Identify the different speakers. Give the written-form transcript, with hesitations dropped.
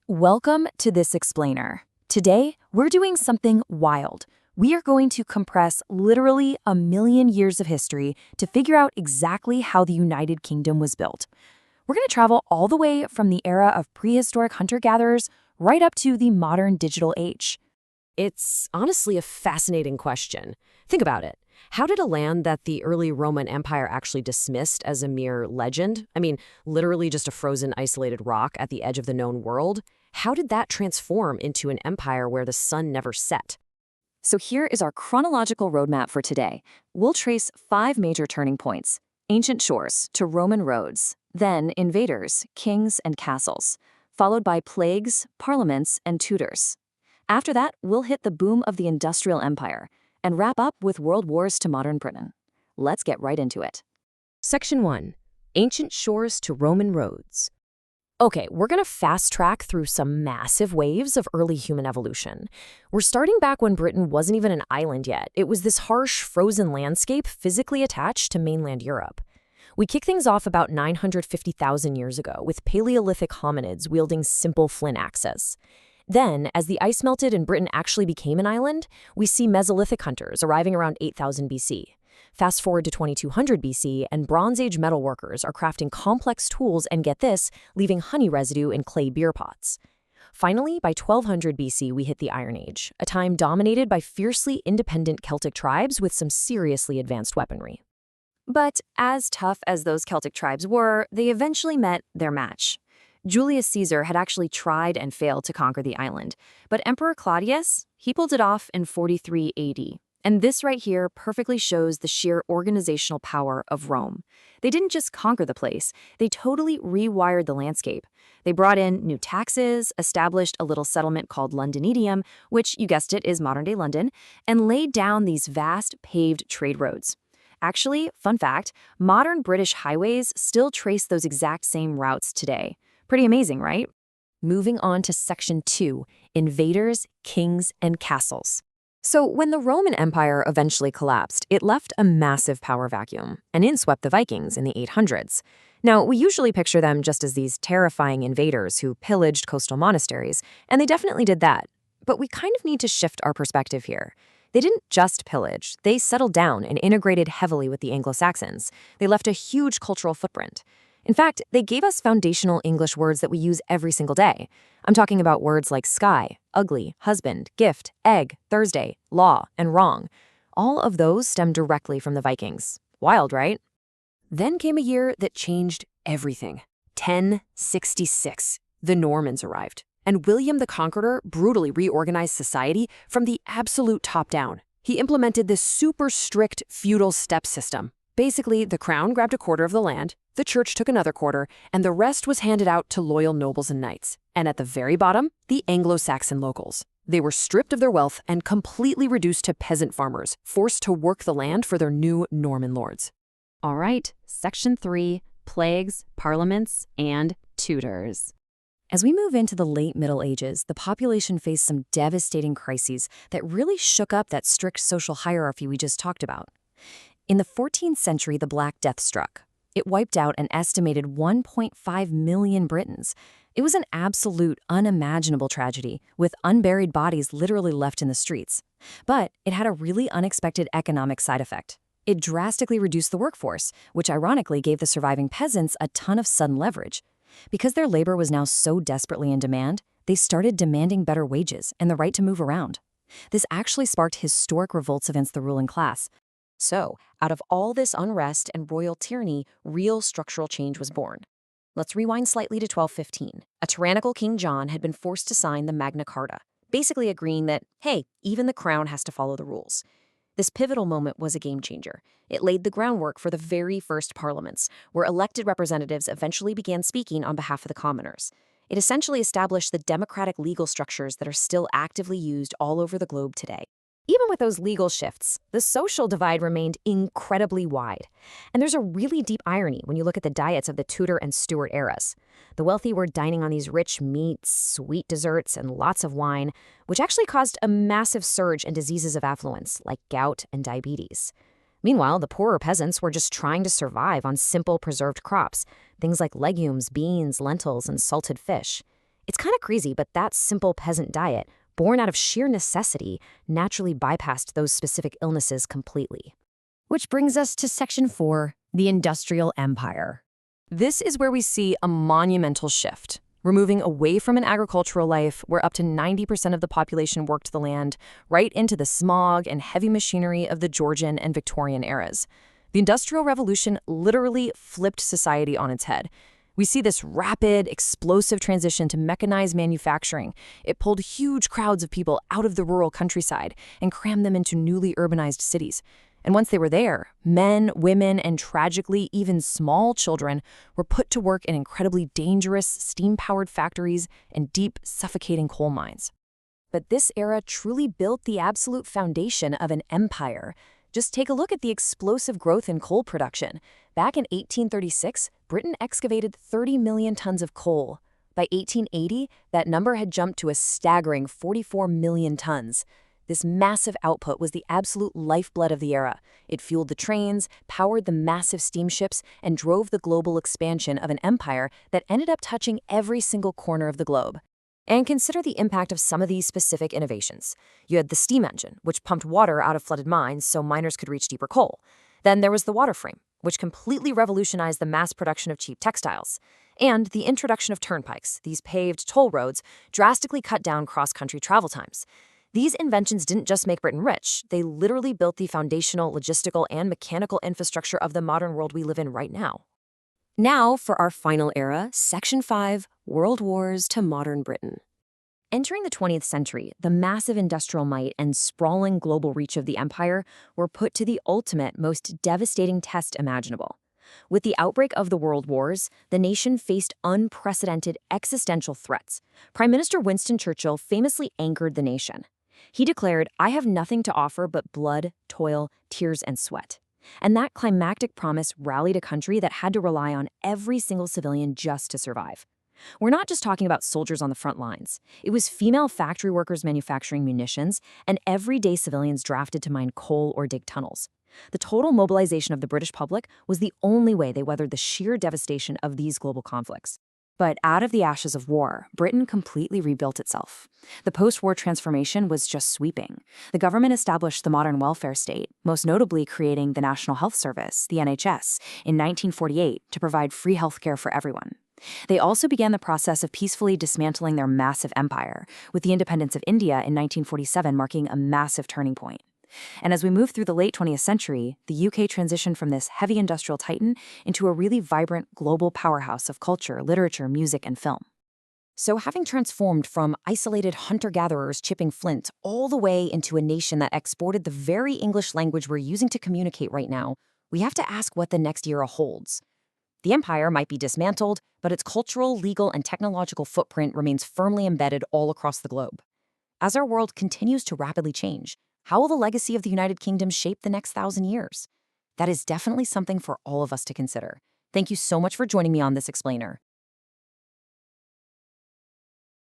Speaker 1: Welcome to this explainer. Today, we're doing something wild. We are going to compress literally a million years of history to figure out exactly how the United Kingdom was built. We're going to travel all the way from the era of prehistoric hunter-gatherers right up to the modern digital age.
Speaker 2: It's honestly a fascinating question. Think about it. How did a land that the early Roman Empire actually dismissed as a mere legend, literally just a frozen, isolated rock at the edge of the known world, how did that transform into an empire where the sun never set?
Speaker 1: So here is our chronological roadmap for today. We'll trace 5 major turning points: ancient shores to Roman roads, then invaders, kings, and castles, followed by plagues, parliaments, and Tudors. After that, we'll hit the boom of the Industrial Empire and wrap up with world wars to modern Britain. Let's get right into it.
Speaker 2: Section 1. Ancient shores to Roman roads. Okay, we're going to fast track through some massive waves of early human evolution. We're starting back when Britain wasn't even an island yet. It was this harsh, frozen landscape physically attached to mainland Europe. We kick things off about 950,000 years ago with Paleolithic hominids wielding simple flint axes. Then, as the ice melted and Britain actually became an island, we see Mesolithic hunters arriving around 8000 BC. Fast forward to 2200 BC, and Bronze Age metalworkers are crafting complex tools and, get this, leaving honey residue in clay beer pots. Finally, by 1200 BC, we hit the Iron Age, a time dominated by fiercely independent Celtic tribes with some seriously advanced weaponry.
Speaker 1: But as tough as those Celtic tribes were, they eventually met their match. Julius Caesar had actually tried and failed to conquer the island, but Emperor Claudius, he pulled it off in 43 AD. And this right here perfectly shows the sheer organizational power of Rome. They didn't just conquer the place, they totally rewired the landscape. They brought in new taxes, established a little settlement called Londinidium, which, you guessed it, is modern-day London, and laid down these vast paved trade roads. Actually, fun fact, modern British highways still trace those exact same routes today. Pretty amazing, right?
Speaker 2: Moving on to Section 2, invaders, kings, and castles.
Speaker 1: So when the Roman Empire eventually collapsed, it left a massive power vacuum, and in swept the Vikings in the 800s. Now, we usually picture them just as these terrifying invaders who pillaged coastal monasteries, and they definitely did that. But we kind of need to shift our perspective here. They didn't just pillage, they settled down and integrated heavily with the Anglo-Saxons. They left a huge cultural footprint. In fact, they gave us foundational English words that we use every single day. I'm talking about words like sky, ugly, husband, gift, egg, Thursday, law, and wrong. All of those stem directly from the Vikings. Wild, right?
Speaker 2: Then came a year that changed everything. 1066. The Normans arrived, and William the Conqueror brutally reorganized society from the absolute top down. He implemented this super strict feudal step system. Basically, the crown grabbed a quarter of the land, the church took another quarter, and the rest was handed out to loyal nobles and knights. And at the very bottom, the Anglo-Saxon locals. They were stripped of their wealth and completely reduced to peasant farmers, forced to work the land for their new Norman lords.
Speaker 1: All right, Section 3, plagues, parliaments, and Tudors. As we move into the late Middle Ages, the population faced some devastating crises that really shook up that strict social hierarchy we just talked about. In the 14th century, the Black Death struck. It wiped out an estimated 1.5 million Britons. It was an absolute, unimaginable tragedy, with unburied bodies literally left in the streets. But it had a really unexpected economic side effect. It drastically reduced the workforce, which ironically gave the surviving peasants a ton of sudden leverage. Because their labor was now so desperately in demand, they started demanding better wages and the right to move around. This actually sparked historic revolts against the ruling class. So, out of all this unrest and royal tyranny, real structural change was born. Let's rewind slightly to 1215. A tyrannical King John had been forced to sign the Magna Carta, basically agreeing that, hey, even the crown has to follow the rules. This pivotal moment was a game changer. It laid the groundwork for the very first parliaments, where elected representatives eventually began speaking on behalf of the commoners. It essentially established the democratic legal structures that are still actively used all over the globe today. Even with those legal shifts, the social divide remained incredibly wide. And there's a really deep irony when you look at the diets of the Tudor and Stuart eras. The wealthy were dining on these rich meats, sweet desserts, and lots of wine, which actually caused a massive surge in diseases of affluence, like gout and diabetes. Meanwhile, the poorer peasants were just trying to survive on simple preserved crops, things like legumes, beans, lentils, and salted fish.
Speaker 2: It's kind of crazy, but that simple peasant diet, born out of sheer necessity, naturally bypassed those specific illnesses completely.
Speaker 1: Which brings us to Section 4, the Industrial Empire.
Speaker 2: This is where we see a monumental shift, we're moving away from an agricultural life where up to 90% of the population worked the land, right into the smog and heavy machinery of the Georgian and Victorian eras. The Industrial Revolution literally flipped society on its head. We see this rapid, explosive transition to mechanized manufacturing. It pulled huge crowds of people out of the rural countryside and crammed them into newly urbanized cities. And once they were there, men, women, and tragically, even small children were put to work in incredibly dangerous, steam-powered factories and deep, suffocating coal mines. But this era truly built the absolute foundation of an empire. Just take a look at the explosive growth in coal production. Back in 1836, Britain excavated 30 million tons of coal. By 1880, that number had jumped to a staggering 44 million tons. This massive output was the absolute lifeblood of the era. It fueled the trains, powered the massive steamships, and drove the global expansion of an empire that ended up touching every single corner of the globe. And consider the impact of some of these specific innovations. You had the steam engine, which pumped water out of flooded mines so miners could reach deeper coal. Then there was the water frame, which completely revolutionized the mass production of cheap textiles. And the introduction of turnpikes, these paved toll roads, drastically cut down cross-country travel times. These inventions didn't just make Britain rich, they literally built the foundational, logistical, and mechanical infrastructure of the modern world we live in right now.
Speaker 1: Now for our final era, Section 5, World Wars to Modern Britain. Entering the 20th century, the massive industrial might and sprawling global reach of the empire were put to the ultimate, most devastating test imaginable. With the outbreak of the World Wars, the nation faced unprecedented existential threats. Prime Minister Winston Churchill famously anchored the nation. He declared, "I have nothing to offer but blood, toil, tears, and sweat." And that climactic promise rallied a country that had to rely on every single civilian just to survive. We're not just talking about soldiers on the front lines. It was female factory workers manufacturing munitions and everyday civilians drafted to mine coal or dig tunnels. The total mobilization of the British public was the only way they weathered the sheer devastation of these global conflicts. But out of the ashes of war, Britain completely rebuilt itself. The post-war transformation was just sweeping. The government established the modern welfare state, most notably creating the National Health Service, the NHS, in 1948 to provide free healthcare for everyone. They also began the process of peacefully dismantling their massive empire, with the independence of India in 1947 marking a massive turning point. And as we move through the late 20th century, the UK transitioned from this heavy industrial titan into a really vibrant global powerhouse of culture, literature, music, and film. So having transformed from isolated hunter-gatherers chipping flint all the way into a nation that exported the very English language we're using to communicate right now, we have to ask what the next era holds. The empire might be dismantled, but its cultural, legal, and technological footprint remains firmly embedded all across the globe. As our world continues to rapidly change, how will the legacy of the United Kingdom shape the next 1,000 years? That is definitely something for all of us to consider. Thank you so much for joining me on this explainer.